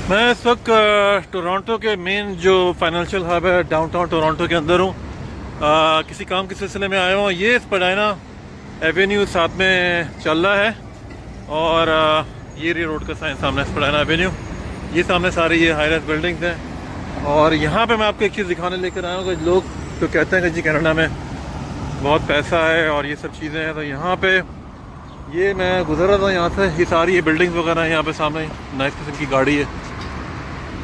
मैं इस वक्त टोरंटो के मेन जो फाइनेंशियल हब है डाउनटाउन टोरंटो के अंदर हूँ। किसी काम के सिलसिले में आया हूँ। ये स्पाडाइना एवेन्यू साथ में चल रहा है और ये रोड का साइन सामने स्पाडाइना एवेन्यू, ये सामने सारी ये हाई राइज बिल्डिंग्स हैं। और यहाँ पे मैं आपको एक चीज़ दिखाने लेकर आया हूँ कि लोग तो कहते हैं कि जी कनाडा में बहुत पैसा है और ये सब चीज़ें हैं। तो यहाँ पे ये मैं गुजर रहा था यहाँ से, ये सारी ये बिल्डिंग्स वगैरह हैं यहाँ पे सामने, नाइस किस्म की गाड़ी है।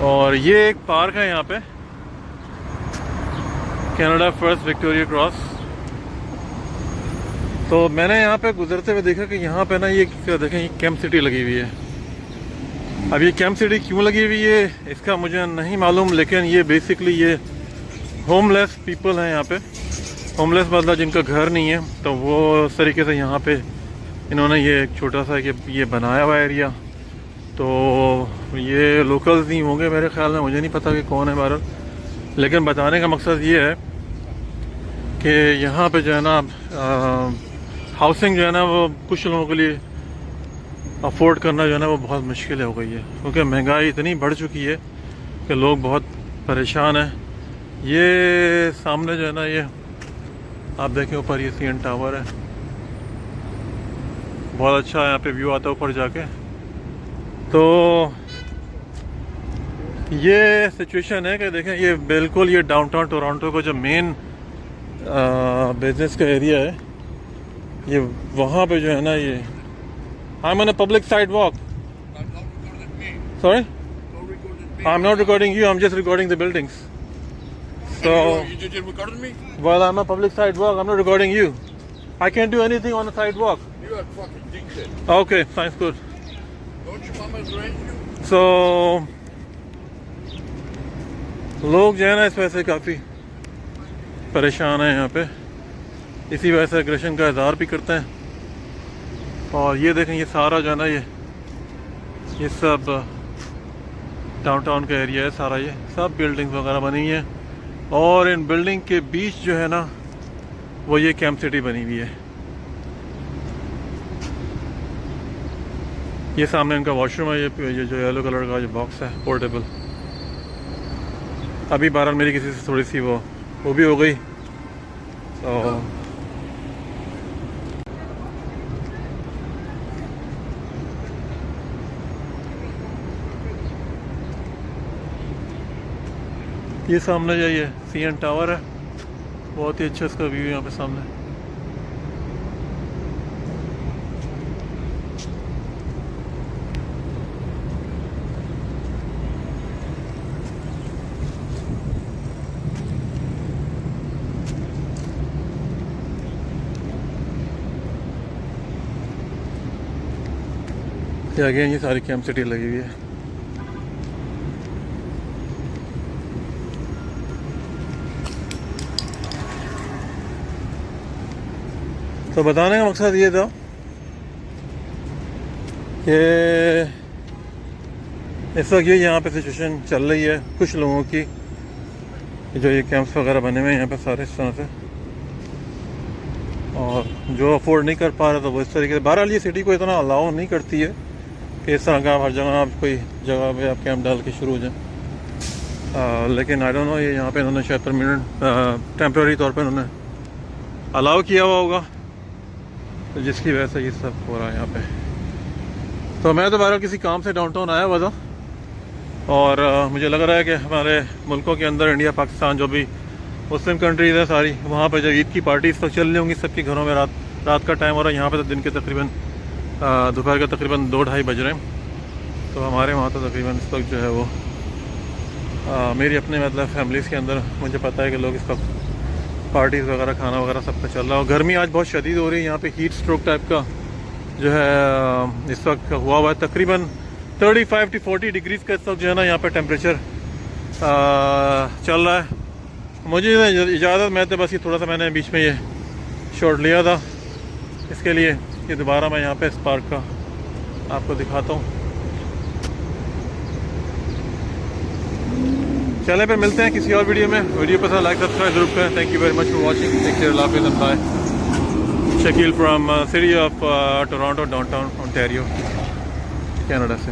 और ये एक पार्क है यहाँ पे, कनाडा फर्स्ट विक्टोरिया क्रॉस। तो मैंने यहाँ पे गुजरते हुए देखा कि यहाँ पे ना ये देखें, ये कैंप सिटी लगी हुई है। अब ये कैंप सिटी क्यों लगी हुई है इसका मुझे नहीं मालूम, लेकिन ये बेसिकली ये होमलेस पीपल हैं यहाँ पे। होमलेस मतलब जिनका घर नहीं है, तो वो उस तरीके से यहाँ पे इन्होंने ये एक छोटा सा ये बनाया हुआ एरिया। तो ये लोकल्स नहीं होंगे मेरे ख्याल में, मुझे नहीं पता कि कौन है बहरहाल, लेकिन बताने का मकसद ये है कि यहाँ पे जो है ना हाउसिंग जो है ना वो कुछ लोगों के लिए अफोर्ड करना जो है ना वो बहुत मुश्किल हो गई है, क्योंकि महंगाई इतनी बढ़ चुकी है कि लोग बहुत परेशान हैं। ये सामने जो है ना ये आप देखें ऊपर ये CN टावर है, बहुत अच्छा यहाँ पे व्यू आता है ऊपर जाके। तो ये सिचुएशन है कि देखें ये बिल्कुल ये डाउनटाउन टोरंटो का जो मेन बिजनेस का एरिया है, ये वहाँ पे जो है ना ये I am on a public side walk. Sorry, I am not recording you, I am just recording the buildings. So, you just recorded me? well, I'm a public sidewalk. I'm not recording you. I can't do anything on the sidewalk. You are fucking dickhead. Okay, sounds good. Don't your mama raise you? So, लोग जो है ना इस वजह से काफ़ी परेशान हैं यहाँ पे, इसी वजह से एग्रेशन का इज़हार भी करते हैं। और ये देखें, ये सारा जो है ना ये सब डाउनटाउन का एरिया है सारा, ये सब बिल्डिंग्स वगैरह बनी हुई हैं। और इन बिल्डिंग के बीच जो है ना वो ये कैंप सिटी बनी हुई है। ये सामने इनका वॉशरूम है, ये जो येलो कलर का जो बॉक्स है पोर्टेबल। अभी बहरहाल मेरी किसी से थोड़ी सी वो भी हो गई। तो ये सामने जाइए CN टावर है, बहुत ही अच्छा इसका व्यू यहाँ पे सामने। ये आगे ये सारी कैंप सिटी लगी हुई है। तो बताने का मकसद ये था कि इस वक्त ये यहाँ पे सिचुएशन चल रही है कुछ लोगों की, जो ये कैंप्स वगैरह बने हुए हैं यहाँ पे सारे इस तरह से, और जो अफोर्ड नहीं कर पा रहा तो वो इस तरीके से। बहरहाल ये सिटी को इतना अलाउ नहीं करती है कि इस तरह का हर जगह आप कोई जगह पे आप कैंप डाल के शुरू हो जाए। लेकिन आई डोंट नो, ये यहाँ पे इन्होंने शायद परमानेंट टेम्प्रेरी तौर पे इन्होंने अलाउ किया हुआ होगा, तो जिसकी वजह से ये सब हो रहा है यहाँ पे। तो मैं तो बहरहाल किसी काम से डाउनटाउन आया हुआ था, और मुझे लग रहा है कि हमारे मुल्कों के अंदर इंडिया पाकिस्तान जो भी मुस्लिम कंट्रीज़ है सारी, वहाँ पे जब ईद की पार्टी इस वक्त चल रही होंगी सबके घरों में, रात का टाइम हो रहा है। यहाँ पे तो दिन के तकरीबन दोपहर का तकरीबन 2-2:30 बज रहे हैं। तो हमारे वहाँ तो तकरीबन इस वक्त जो है वो मेरी अपने मतलब फैमिलीज़ के अंदर मुझे पता है कि लोग इस वक्त पार्टीज़ वगैरह खाना वगैरह सब कुछ चल रहा है। और गर्मी आज बहुत शदीद हो रही है यहाँ पे, हीट स्ट्रोक टाइप का जो है इस वक्त हुआ हुआ है। तकरीबन 35 to 40 डिग्रीज़ का इस वक्त जो है ना यहाँ पे टेम्परेचर चल रहा है। मुझे इजाज़त, मैं तो बस ये थोड़ा सा मैंने बीच में ये शॉट लिया था इसके लिए कि दोबारा मैं यहाँ पे इस पार्क का आपको दिखाता हूँ। चलें फिर मिलते हैं किसी और वीडियो में। वीडियो पसंद लाइक सब्सक्राइब जरूर करें। Thank you very much for watching. Take care, अल्लाह हाफ़िज़ and bye. Shakeel from city of Toronto, downtown Ontario, Canada से।